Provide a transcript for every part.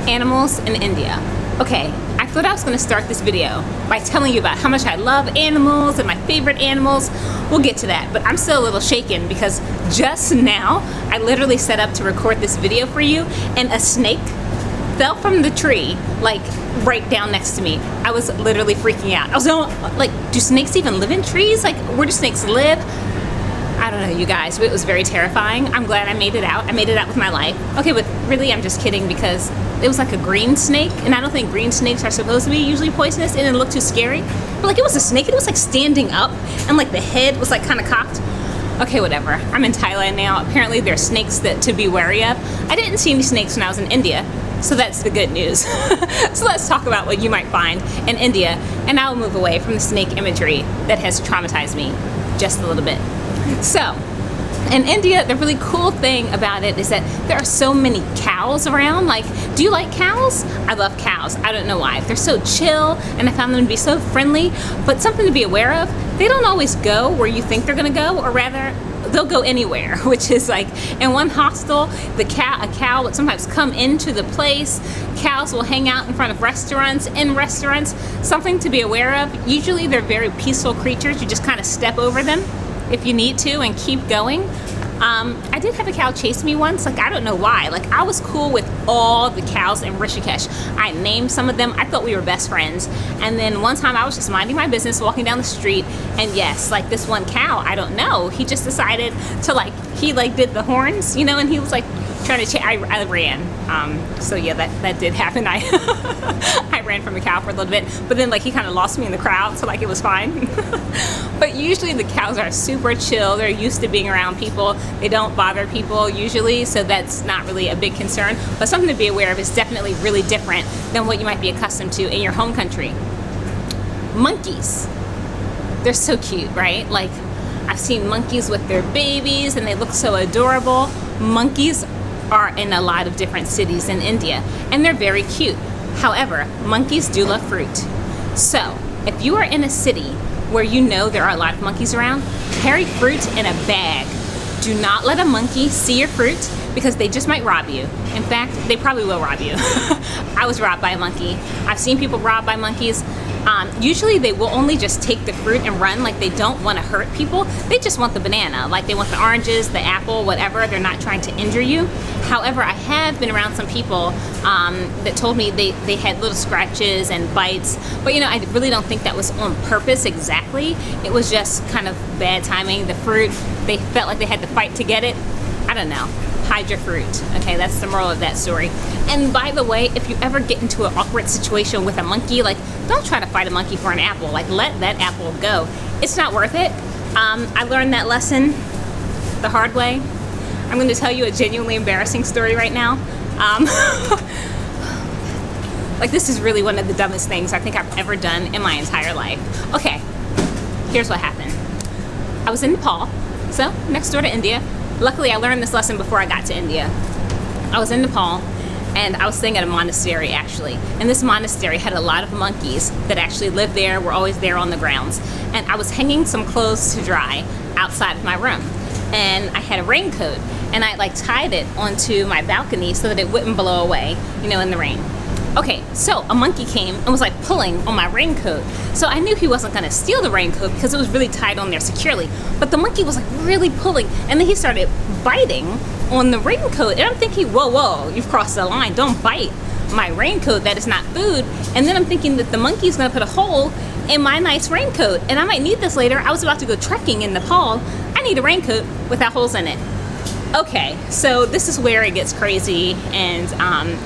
Animals in India. Okay, I thought I was going to start this video by telling you about how much I love animals and my favorite animals. We'll get to that, but I'm still a little shaken because just now I literally set up to record this video for you and a snake fell from the tree, like right down next to me. I was literally freaking out. I was like, do snakes even live in trees? Like, where do snakes live? I don't know, you guys, but it was very terrifying. I'm glad I made it out. I made it out with my life. Okay, but really, I'm just kidding because it was like a green snake, and I don't think green snakes are supposed to be usually poisonous. It didn't look too scary, but like it was a snake. It was like standing up, and like the head was like kind of cocked. Okay, whatever. I'm in Thailand now. Apparently, there are snakes that to be wary of. I didn't see any snakes when I was in India, so that's the good news. So let's talk about what you might find in India, and I'll move away from the snake imagery that has traumatized me just a little bit. So, in India, the really cool thing about it is that there are so many cows around. Like, do you like cows? I love cows. I don't know why. They're so chill, and I found them to be so friendly. But something to be aware of, they don't always go where you think they're gonna go, or rather, they'll go anywhere, which is like, in one hostel, a cow would sometimes come into the place. Cows will hang out in front of restaurants, in restaurants. Something to be aware of. Usually, they're very peaceful creatures. You just kind of step over them if you need to and keep going. I did have a cow chase me once. Like, I don't know why. Like, I was cool with all the cows in Rishikesh. I named some of them. I thought we were best friends. And then one time I was just minding my business, walking down the street, and yes, like this one cow, I don't know, he just decided to he did the horns, you know, and he was like trying to I ran. So yeah, that did happen. I ran from a cow for a little bit, but then like he kind of lost me in the crowd, so like it was fine. But usually the cows are super chill. They're used to being around people. They don't bother people usually, so that's not really a big concern. But something to be aware of is definitely really different than what you might be accustomed to in your home country. Monkeys. They're so cute, right? Like, I've seen monkeys with their babies and they look so adorable. Monkeys are in a lot of different cities in India and they're very cute. However, monkeys do love fruit. So, if you are in a city where you know there are a lot of monkeys around, carry fruit in a bag. Do not let a monkey see your fruit because they just might rob you. In fact, they probably will rob you. I was robbed by a monkey. I've seen people robbed by monkeys. Usually they will only just take the fruit and run. Like, they don't want to hurt people. They just want the banana. Like, they want the oranges, the apple, whatever. They're not trying to injure you. However, I have been around some people that told me they had little scratches and bites. But, you know, I really don't think that was on purpose exactly. It was just kind of bad timing. The fruit, they felt like they had to fight to get it. I don't know. Hide your fruit. Okay, that's the moral of that story. And by the way, if you ever get into an awkward situation with a monkey, like, don't try to fight a monkey for an apple. Like, let that apple go. It's not worth it. I learned that lesson the hard way. I'm going to tell you a genuinely embarrassing story right now. Like, this is really one of the dumbest things I think I've ever done in my entire life. Okay, here's what happened. I was in Nepal, so next door to India. Luckily, I learned this lesson before I got to India. I was in Nepal, and I was staying at a monastery, actually. And this monastery had a lot of monkeys that actually lived there, were always there on the grounds. And I was hanging some clothes to dry outside of my room. And I had a raincoat, and I tied it onto my balcony so that it wouldn't blow away, you know, in the rain. Okay, so a monkey came and was pulling on my raincoat. So I knew he wasn't gonna steal the raincoat because it was really tied on there securely. But the monkey was really pulling, and then he started biting on the raincoat. And I'm thinking, whoa, you've crossed the line. Don't bite my raincoat. That is not food. And then I'm thinking that the monkey's gonna put a hole in my nice raincoat. And I might need this later. I was about to go trekking in Nepal. I need a raincoat without holes in it. Okay, so this is where it gets crazy and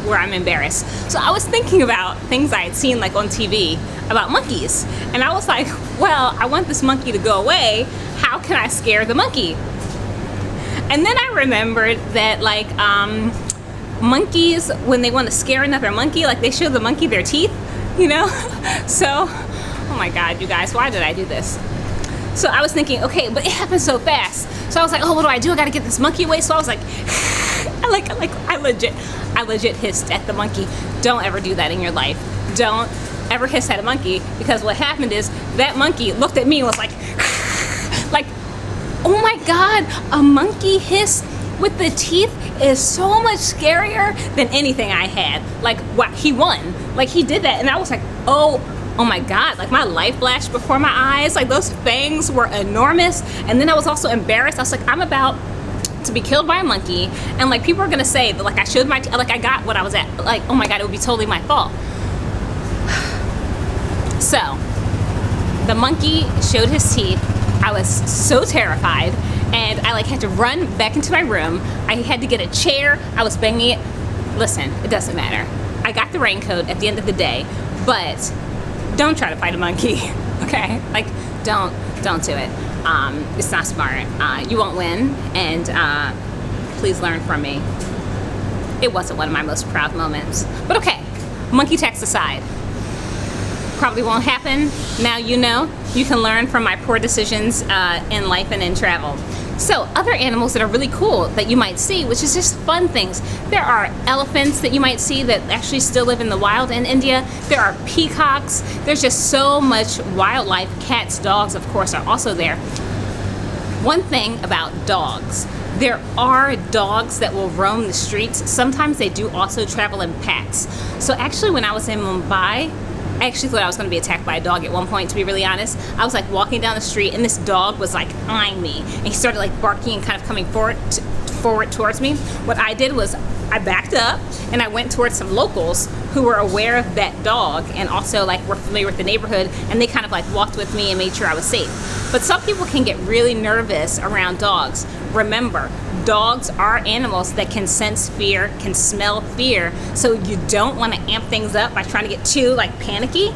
where I'm embarrassed. So I was thinking about things I had seen on TV about monkeys. And I was like, well, I want this monkey to go away. How can I scare the monkey? And then I remembered that monkeys, when they want to scare another monkey, they show the monkey their teeth, you know? So, oh my God, you guys, why did I do this? So I was thinking, okay, but it happened so fast. So I was like, oh, what do? I gotta get this monkey away. So I was like, I legit hissed at the monkey. Don't ever do that in your life. Don't ever hiss at a monkey, because what happened is that monkey looked at me and was like, oh my God, a monkey hissed. with the teeth is so much scarier than anything I had. Like, what, he won. Like, he did that, and I was like, oh my God, like my life flashed before my eyes. Like, those fangs were enormous. And then I was also embarrassed. I was like, I'm about to be killed by a monkey, and like people are gonna say that like I showed my like I got what I was at. Like, oh my God, it would be totally my fault. So the monkey showed his teeth. I was so terrified, and I like had to run back into my room. I had to get a chair. I was banging it. Listen, it doesn't matter. I got the raincoat at the end of the day, but don't try to fight a monkey, okay? Like, don't do it. It's not smart. You won't win, and please learn from me. It wasn't one of my most proud moments, but okay. Monkey tax aside, probably won't happen. Now you know. You can learn from my poor decisions in life and in travel. So other animals that are really cool that you might see, which is just fun things. There are elephants that you might see that actually still live in the wild in India. There are peacocks. There's just so much wildlife. Cats, dogs, of course, are also there. One thing about dogs, there are dogs that will roam the streets. Sometimes they do also travel in packs. So actually when I was in Mumbai, I actually thought I was going to be attacked by a dog at one point, to be really honest. I was like walking down the street, and this dog was like eyeing me, and he started like barking and kind of coming forward towards me. What I did was I backed up, and I went towards some locals who were aware of that dog and also like were familiar with the neighborhood, and they kind of like walked with me and made sure I was safe. But some people can get really nervous around dogs. Remember, dogs are animals that can sense fear, can smell fear, so you don't want to amp things up by trying to get too like panicky.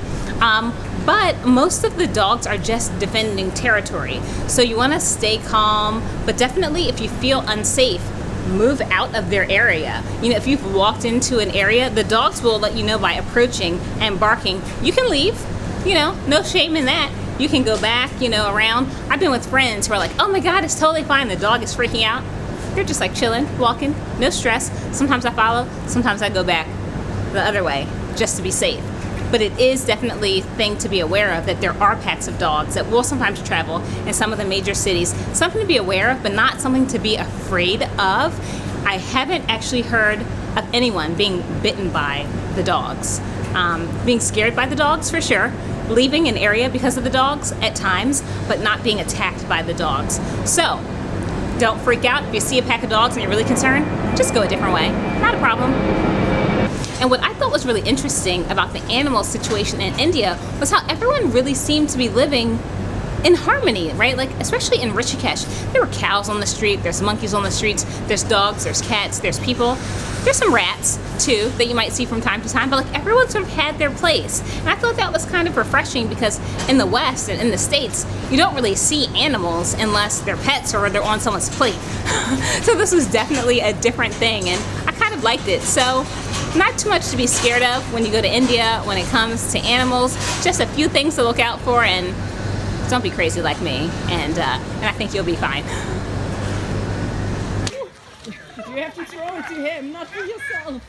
But most of the dogs are just defending territory, so you want to stay calm, but definitely if you feel unsafe, move out of their area. You know, if you've walked into an area, the dogs will let you know by approaching and barking. You can leave, you know, no shame in that. You can go back, you know, around. I've been with friends who are like, oh my God, it's totally fine. The dog is freaking out. They're just like chilling, walking, no stress. Sometimes I follow, sometimes I go back the other way just to be safe. But it is definitely a thing to be aware of, that there are packs of dogs that will sometimes travel in some of the major cities. Something to be aware of, but not something to be afraid of. I haven't actually heard of anyone being bitten by the dogs. Being scared by the dogs for sure. Leaving an area because of the dogs at times, but not being attacked by the dogs. So don't freak out. If you see a pack of dogs and you're really concerned, just go a different way. Not a problem. And what I thought was really interesting about the animal situation in India was how everyone really seemed to be living in harmony, right? Like, especially in Rishikesh, there were cows on the street, there's monkeys on the streets, there's dogs, there's cats, there's people. There's some rats, too, that you might see from time to time, but like everyone sort of had their place. And I thought that was kind of refreshing because in the West and in the States, you don't really see animals unless they're pets or they're on someone's plate. So this was definitely a different thing, and I kind of liked it. So not too much to be scared of when you go to India when it comes to animals. Just a few things to look out for, and don't be crazy like me, and I think you'll be fine. You have to throw it to him, not to yourself.